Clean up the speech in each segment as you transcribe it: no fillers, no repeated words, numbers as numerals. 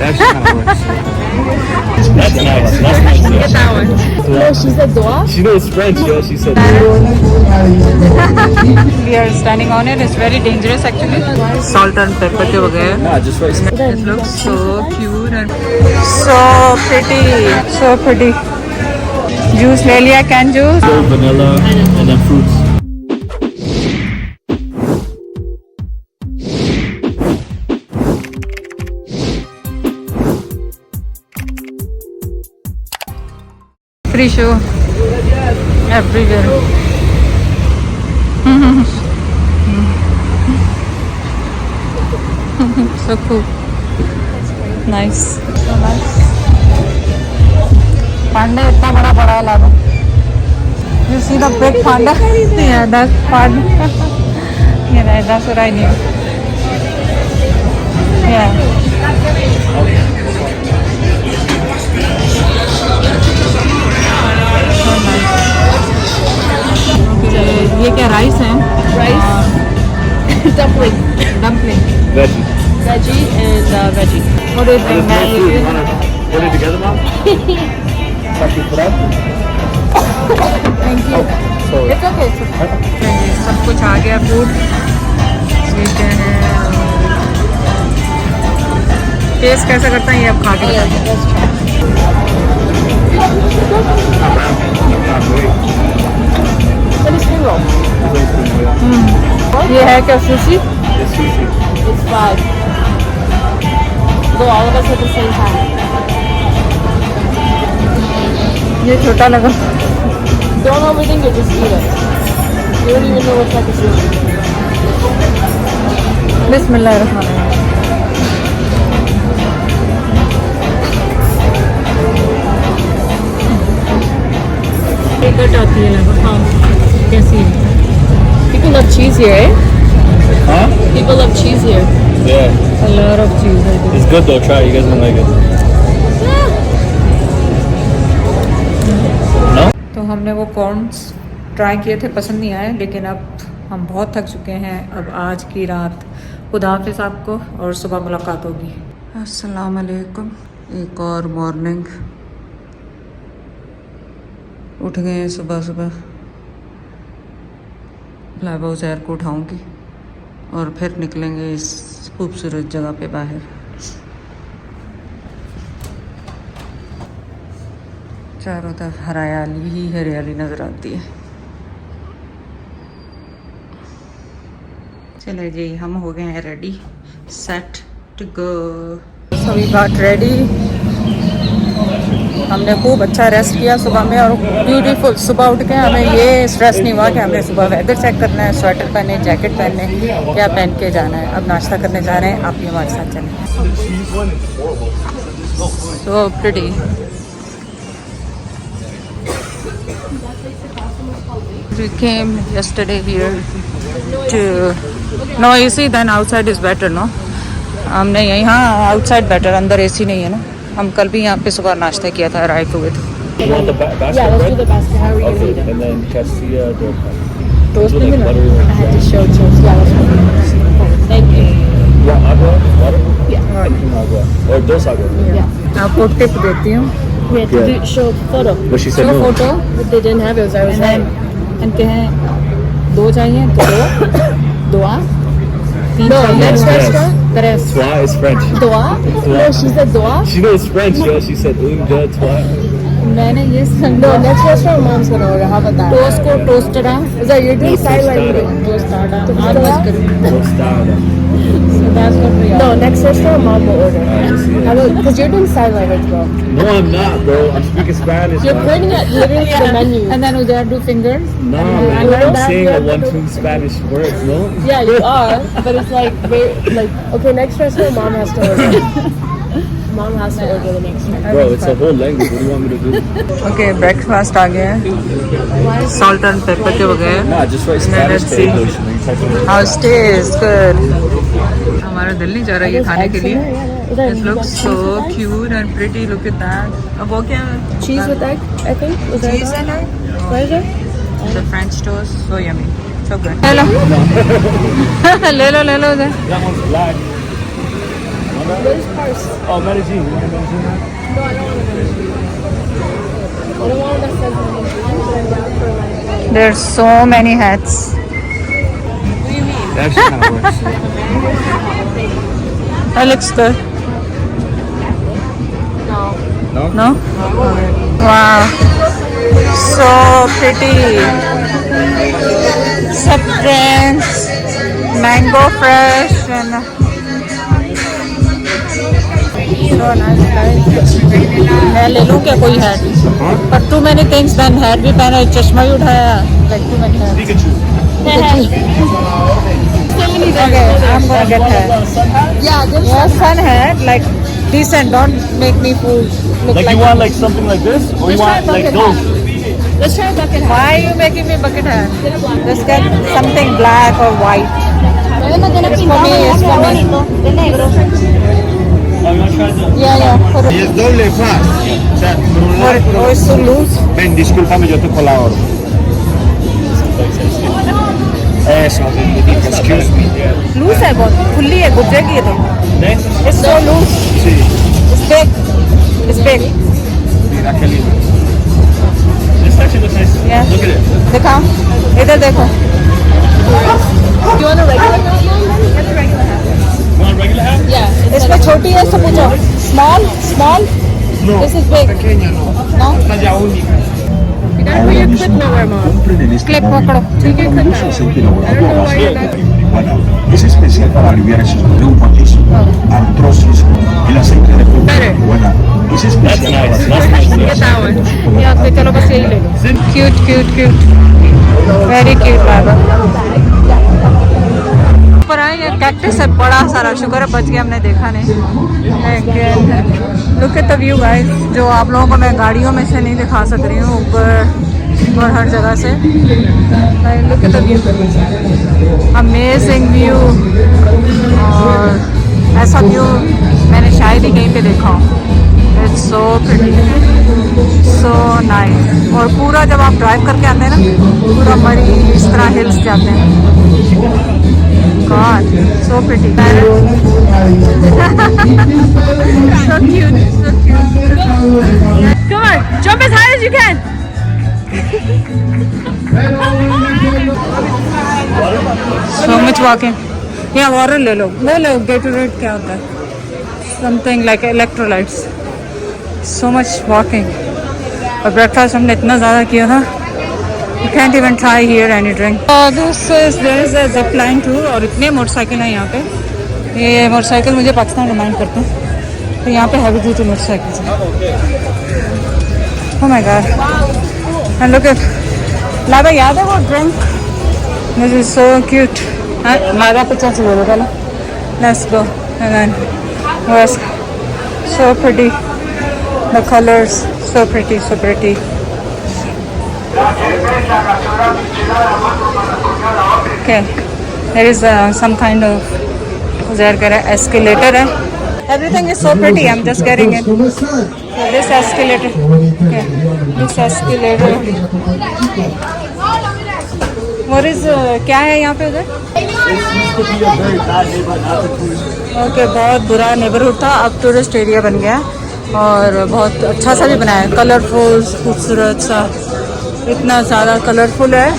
actually kind of works. That's nice. That's nice. Get that one. No, she said dua. She knows French, yo. She said. We are standing on it. It's very dangerous actually. Salt and pepper ke bagair. Nah, just right. It looks so cute and so pretty. So pretty. Juice ले लिया, can juice. Vanilla and then fruits. Free show everywhere. So cool. Nice. So nice. Panda इतना बड़ा बड़ा है लाभ. You see the big panda? Yeah, that's panda. Yeah, that's what I knew. Yeah. ये क्या rice है? Rice, dumpling, Veggie. veggie, and veggie. What do you think? Put it together, Mom? Thank you. Sorry. It's okay. It's okay. सब कुछ आ गया food. ठीक है. Test कैसा करता है ये अब खा के बताएंगे. What is spring roll? ये है क्या sushi? It's sushi. It's 5. So all of us at the same time. ये छोटा लगा. Don't overthink it, just eat it. You don't even know what's like a sushi. बिस्मिल्लाहिर्रहमानिर्रहीम. कट आती है लगा. हाँ कैसी है? People love cheese here, eh? Huh? People love cheese here. Yeah. A lot of cheese. It's good though. Try it. You guys won't like it. No? तो हमने वो कॉर्न्स ट्राई किए थे, पसंद नहीं आए, लेकिन अब हम बहुत थक चुके हैं. अब आज की रात खुदा हाफिज़ आपको, और सुबह मुलाकात होगी. अस्सलाम वालेकुम. एक और मॉर्निंग. उठ गए हैं सुबह सुबह. लाइबा ज़ैर को उठाऊंगी और फिर निकलेंगे इस खूबसूरत जगह पे बाहर. चारों तरफ हरियाली ही हरियाली नज़र आती है. चले जी, हम हो गए हैं ready, set to go. So we got ready. हमने खूब अच्छा रेस्ट किया सुबह में, और ब्यूटीफुल. सुबह उठ के हमें ये स्ट्रेस नहीं हुआ कि हमने सुबह वेदर चेक करना है, स्वेटर पहने, जैकेट पहने, क्या पहन के जाना है. अब नाश्ता करने जा रहे हैं, आप भी हमारे साथ चलें. So pretty. We came yesterday here to. No AC, then outside is better, no? हमने यहाँ outside better, अंदर AC नहीं है ना. हम कल भी यहाँ पे सुबह नाश्ता किया था right with. You want the basket Yeah, let's bread? do the basket. How are we gonna Okay. eat it? And then castilla dough. Toast भी मिला. I had to show toast. Yeah, let's do it. Thank you. Yeah, agua, water? Yeah. Agua. Or dos agua. Yeah. आपको tip देती हूँ. We had to show photo. But she said Show no. photo. But they didn't have it. I was And there. then कहें 2 चाहिए तो 2. 3 No, चाहिए. next Yes. restaurant. Tres. Toi is French. Dua? No, she said dua. She knows French, yo. She said un, deux, trois. मैंने ये No, next restaurant mom's gonna order. How about that? Toast को टोस्टरा. Is that you're doing side lighting? Tostada. Tostada. So that's what we No, are. next restaurant mom will order. just see it. How about, because you're doing side lighting, bro. No, I'm not, bro. I'm speaking Spanish. You're man. pointing at literally the menu. And then Uzair do fingers. No, I man. learned I'm that saying the a other 1-2 Spanish words, no? Yeah, you are, but it's like, okay, next restaurant mom has to order. Mom has to order the next one. Bro, it's a whole language. What do you want me to do? Okay, breakfast आ गया है. Salt and pepper के बगैर. Nah, just write Spanish to English and then you type it in. Our stay is good. हमारा दिल नहीं जा रहा ये खाने के लिए. It looks so cute and pretty. Look at that. अब वो क्या है? Cheese with egg, I think. Was that Cheese that? and egg. What is it? The French toast, so yummy, so good. ले लो, ले लो उधर. That one's black. Where's Pars? Oh, Medellín. You want Medellín? No, I don't want to go. I don't want that says Medellín, but I'm down for like. There's so many hats. That actually kind of works. That looks good. No. No? No? Wow. So pretty. सब drinks, mango fresh and so nice guys. मैं ले लूँ क्या कोई hat? But too many things then hat भी पहना, चश्मा भी उठाया. Like too many hats. Pikachu. Okay, I'm gonna get hat. Yeah, there's Yeah, sun hat, like decent. Don't make me fool. Look Like you want like something like this, or you want like those? Let's try a bucket hat. Why are you making me bucket hat? Just get something black or white. It's for me, it's for me. Oh, you want to try this? Yeah. For Y es doble faz. O sea, por un lado, oh, it's so loose. ven, discúlpame, yo te colaboro. Eso, excuse me. Loose है बहुत, खुली है, गुजरेगी ये तो. Next? It's so loose. Sí. It's big. It's big. Mira qué lindo. This actually looks nice. Yeah. Look at it. दिखाओ, इधर देखो. Do you want a regular hat, Mom? Get the regular hat. You want a regular hat? Yeah. इसमें छोटी है, इससे पूछो. Small. No, This is big. pequeña no. No? Talla única. You gotta put your clip nowhere, Mom. Compren en este Clip momento पकड़ो. maravilloso aceite elaborado a base de not- marihuana. Es especial para aliviar esos reumatismo, artrosis. El aceite de marihuana es especial That's nice. para That's nice. Get that one. Yeah, okay, चलो बस यही ले लो. Cute. Very cute बाबा. ऊपर आए ये cactus है बड़ा सारा, शुक्र है बच गया, हमने देखा नहीं. Look at the view guys, जो आप लोगों को मैं गाड़ियों में से नहीं दिखा सक रही हूँ, ऊपर हर जगह से. Look at the view, amazing view. और ऐसा व्यू मैंने शायद ही कहीं पे देखा हो. It's so pretty, so nice. और पूरा जब आप ड्राइव करके आते हैं ना, पूरा मरी इस तरह हिल्स जाते हैं. God, so pretty. So cute. Come on, jump as high as you can. So much walking. Yeah, water ले लो. Gatorade क्या होता है? Something like electrolytes. So much walking. और breakfast हमने इतना ज़्यादा किया था. You can't even try here any drink. There is a zip line too. और इतने मोटरसाइकिल हैं यहाँ पे. ये मोटरसाइकिल मुझे पाकिस्तान रिमाइंड करते हैं. तो यहाँ पे हैवी ड्यूटी मोटरसाइकिल हैं. Oh my God. And look at लादा याद है वो drink? This is so cute. लादा पिक्चर से ले लो पहले. Let's go. And then was so pretty. The colors so pretty. Okay, there is some kind of escalator. Everything is so pretty. I'm just getting it. So this escalator. Okay, this escalator. What is क्या है यहाँ पे उधर? Okay, बहुत बुरा neighbourhood था, अब tourist area बन गया और बहुत अच्छा सा भी बनाया है. कलरफुल, खूबसूरत सा, इतना ज़्यादा कलरफुल है.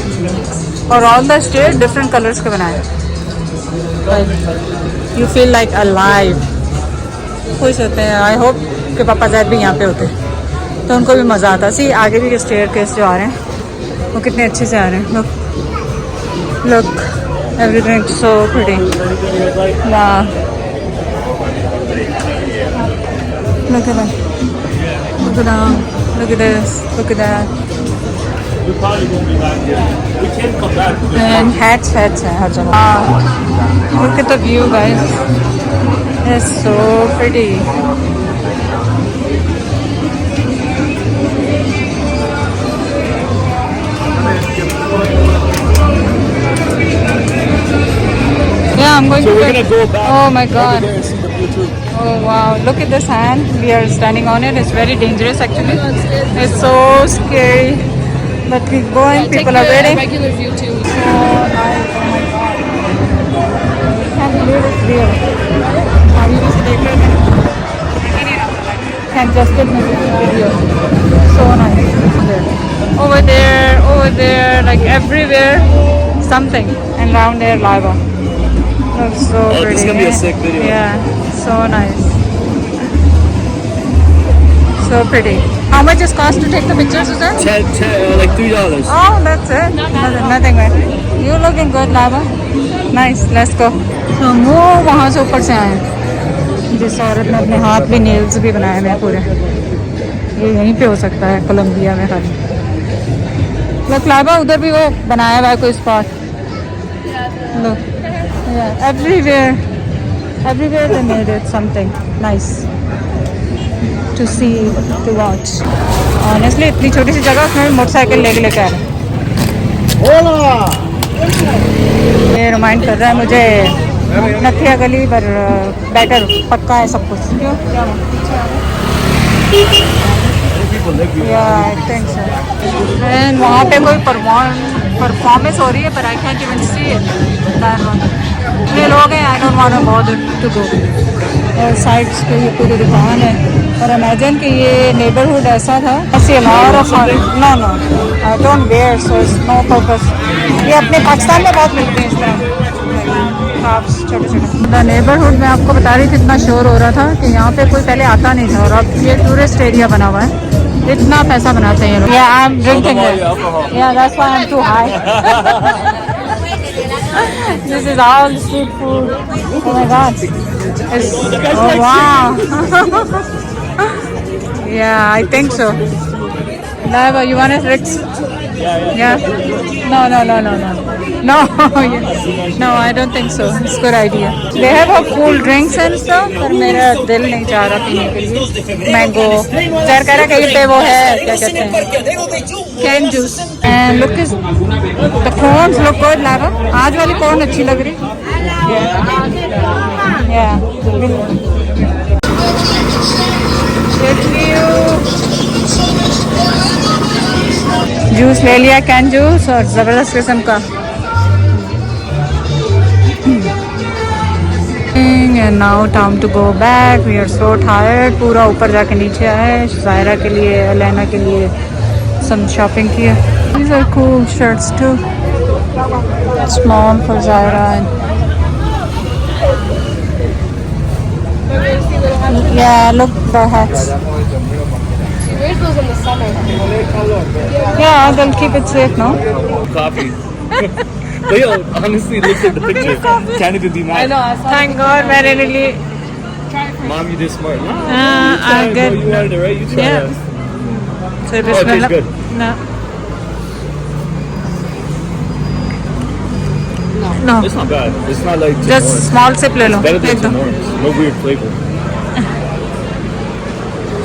और all the state different colours के बनाए हैं. You feel like alive. खुश होते हैं. आई होप कि पापा ज़ैद भी यहाँ पे होते तो उनको भी मज़ा आता. सी आगे भी स्टेयर केस जो आ रहे हैं वो कितने अच्छे से आ रहे हैं. Look everything so pretty. वाह, look at that. Look at this. Look at that. We probably won't be back here. We can come back. And hats हैं हर जगह. Look at the view, guys. It's so pretty. Yeah, I'm going So to. we're gonna go back. Oh my God. over there and see the view too. Oh wow, look at this hand. We are standing on it. It's very dangerous actually. It's so scary. But keep going, people are waiting. Regular view too. Oh nice, oh my God. Can't believe it's real. अभी भी से देख रहे हैं can just in the video. So nice. Over there, like everywhere, something, and around there, lava. Looks so pretty. This is gonna be a sick video. Yeah, so nice. So pretty. How much is cost to take the pictures, Suzanne? Like $3. Oh, that's it. Nothing, right? You looking good, Lava. Nice. Let's go. So वो वहाँ से ऊपर से आए हैं। जिस औरत ने अपने हाथ भी नेल्स भी बनाए हुए हैं पूरे। ये यहीं पे हो सकता है कोलंबिया में खाली। Look, Lava, उधर भी वो बनाया हुआ है कोई spot. Look, yeah, everywhere they made it something nice to see, to watch. Honestly, इतनी छोटी सी जगह उसमें मोटरसाइकिल लेके आ रहे हैं। ये रिमाइंड कर रहा है मुझे नथिया गली पर बेटर पक्का है सब कुछ। क्यों? Yeah, I think so. And वहाँ पे कोई परफॉर्मेंस हो रही है पर I can't even see it. इतने लोग हैं, I don't want to bother to go. और साइड्स पे ये पूरी दुकान है और इमेजिन कि ये नेबरहुड ऐसा था। ऐसे lot of no I don't wear so it's no purpose. ये अपने पाकिस्तान में बहुत मिलते हैं इस तरह छोटे छोटे। द नेबरहुड में आपको बता रही थी इतना शोर हो रहा था कि यहाँ पे कोई पहले आता नहीं था और अब ये टूरिस्ट एरिया बना हुआ है। इतना पैसा बनाते हैं ये लोग। Yeah, I'm drinking it. Yeah, that's why I'm too high. This is all street food. Oh my God. Oh wow. Yeah, I think so. Lava, you want a Rix? Yeah. No. No, I don't think so. It's a good idea. They have a cool drinks and stuff, पर मेरा दिल नहीं चाह रहा पीने के लिए। Mango. ज़रा कह रहा कहीं पे वो है क्या कहते हैं? Cane juice. And look is the cones look good, Lava. आज वाली कौन अच्छी लग रही? Yeah. जूस ले लिया कैन जूस और ज़बरदस्त किस्म का। And now time to go back. We are so tired. पूरा ऊपर जाके नीचे आए ज़ायरा के लिए, एलेना के लिए some shopping किया। These are cool shirts too. Small for Zaira. Yeah, look the hats. She wears those in the summer. Yeah, they'll keep it safe, no? Coffee. But yo, honestly, look at the picture. Can't even be mad. I know. I saw Thank God, very really. Mom, you did smart. No, I'm good. You wanted it, right? You tried Yeah. it. So Oh, it tastes good. No. No. It's not bad. It's not like Tim Just Hortons. small sip ले लो। Better than एकदम। Tim Hortons. No weird flavor.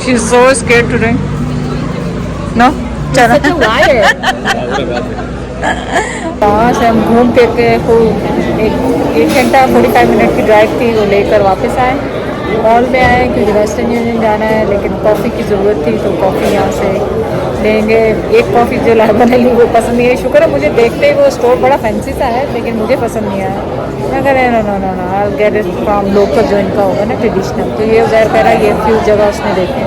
She's so scared to drink. No? चलो। such a liar. Yeah, whatever. वहाँ से हम घूम फिर के एक घंटा 45 मिनट की ड्राइव थी वो लेकर वापस आए। मॉल में आए क्योंकि वेस्टर्न यूनियन जाना है लेकिन कॉफ़ी की ज़रूरत थी तो कॉफ़ी यहाँ से लेंगे। एक कॉफ़ी जो लाइबा ने ली वो पसंद नहीं है। शुक्र है मुझे देखते ही वो स्टोर बड़ा फैंसी सा है लेकिन मुझे पसंद नहीं आया। मैं कह रहे no I get it from local जो इनका होगा ना ट्रेडिशनल। तो ये ज़ाहिर कह रहा है ये फ्यू जगह उसने देखे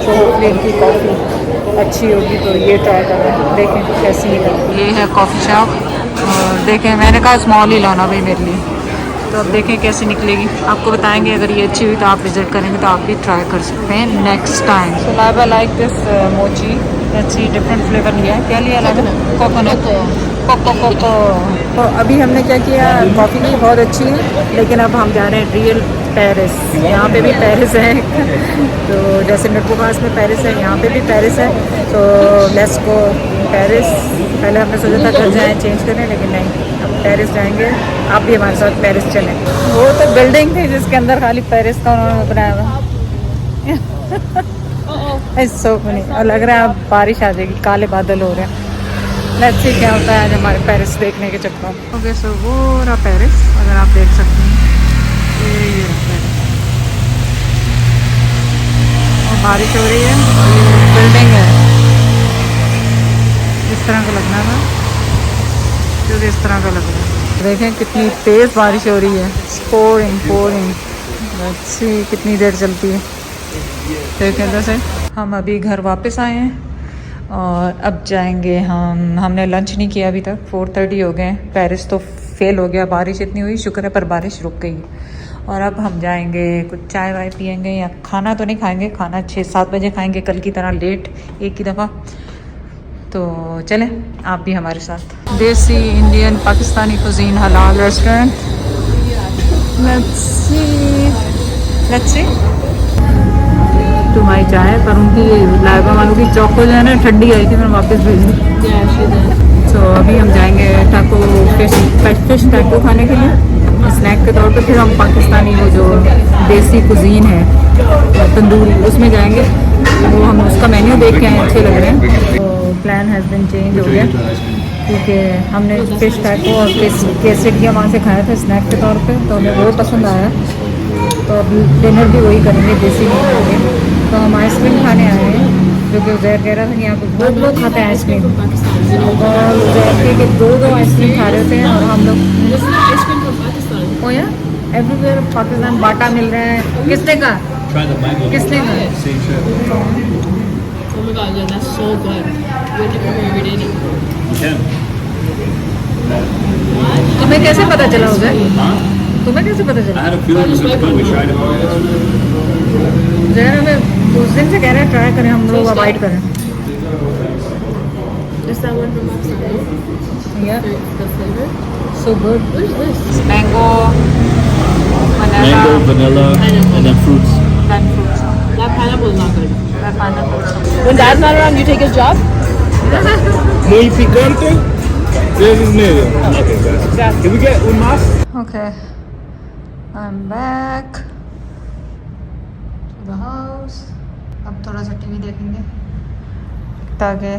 तो होपफुली इनकी कॉफ़ी अच्छी होगी तो ये ट्राई कर रहे हैं देखें कैसी निकलती। ये है कॉफ़ी शॉप और देखें मैंने कहा स्मॉल ही लाना भाई मेरे लिए तो अब देखें कैसी निकलेगी आपको बताएंगे। अगर ये अच्छी हुई तो आप विजिट करेंगे तो आप भी ट्राई कर सकते हैं next time. So Laiba like this मोची अच्छी डिफरेंट फ्लेवर लिया है। क्या लिया लाइबा? Coconut cocoa. तो अभी हमने क्या किया कॉफ़ी भी बहुत अच्छी है लेकिन अब हम जा रहे हैं रियल पेरिस। यहाँ पे भी पेरिस है तो जैसे मेट्रो पास में पेरिस है यहाँ पे भी पेरिस है तो लेट्स गो पेरिस। पहले हमने सोचा था घर जाएँ चेंज करें लेकिन नहीं अब पेरिस जाएंगे। आप भी हमारे साथ पेरिस चलें। वो तो बिल्डिंग थी जिसके अंदर खाली पेरिस का उन्होंने बनाया हुआ। सो फनी और लग रहा है अब बारिश आ जाएगी काले बादल हो रहे हैं। लेट्स सी क्या होता है आज हमारे पेरिस देखने के चक्कर में। ओके सो वो रहा पेरिस अगर आप देख सकते हैं ये रहा पेरिस और बारिश हो रही है और ये बिल्डिंग है इस तरह का लगना था जो इस तरह का लग रहा है। देखें कितनी तेज़ बारिश हो रही है। पोरिंग लेट्स सी कितनी देर चलती है। तो कहते से हम अभी घर वापस आए हैं और अब जाएंगे हमने लंच नहीं किया अभी तक। 4:30 हो गए। पेरिस तो फेल हो गया, बारिश इतनी हुई, शुक्र है पर बारिश रुक गई। और अब हम जाएंगे कुछ चाय वाय पियेंगे या खाना तो नहीं खाएंगे, खाना 6-7 बजे खाएंगे कल की तरह लेट एक ही दफ़ा। तो चलें आप भी हमारे साथ। देसी इंडियन पाकिस्तानी कुजीन हलाल रेस्टोरेंट। लेट्स सी तुम्हारी चाय पर उनकी लाइबा वालों की चौको जो है ना ठंडी आई थी, मैंने वापस भेज दी। तो अभी हम जाएंगे टाको फिश टाको खाने के लिए स्नैक के तौर पे। फिर हम पाकिस्तानी वो जो देसी कुजीन है तंदूरी उसमें जाएंगे। वो हम उसका मेन्यू देख के आए, अच्छे लग रहे हैं। तो प्लान हैज़ बिन चेंज हो गया क्योंकि हमने फिश टाको और केसरिया वहाँ से खाया था स्नैक के तौर पे, तो हमें वो पसंद आया। तो अब डिनर भी वही करेंगे, देसी नहीं खाएंगे। तो हम आइसक्रीम खाने आए हैं जो कि उज़ैर कह रहा था कि यहाँ पे बहुत लोग खाते हैं आइसक्रीम। और उज़ैर के कि 2 आइसक्रीम खा रहे थे और हम लोग ओ या एवरीवेयर पाकिस्तान बाटा मिल रहा है। किसने कहा? किसने कहा? Oh my god, yeah, that's so good. You have to come here every day now. तुम्हें कैसे पता चला उज़ैर? तुम्हें कैसे पता चला? I had a feeling it was good. We tried it. Uzair हमें उस दिन से कह रहे हैं ट्राई करें, हम लोग अवॉइड करें। Is that one from Pakistan? Yeah, The flavor? so good. What is this? Mango, Mango, vanilla, and then fruits. and fruits. That pineapple is not good. Pineapple. When Dad's not around, you take his job? Muy picante. This is medio. Okay, guys. Can we get un más? Okay, I'm back to the house. अब थोड़ा सा TV देखेंगे ताकि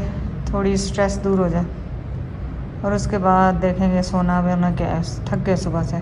थोड़ी stress दूर हो जाए और उसके बाद देखेंगे सोना वरना क्या है। थक गए सुबह से।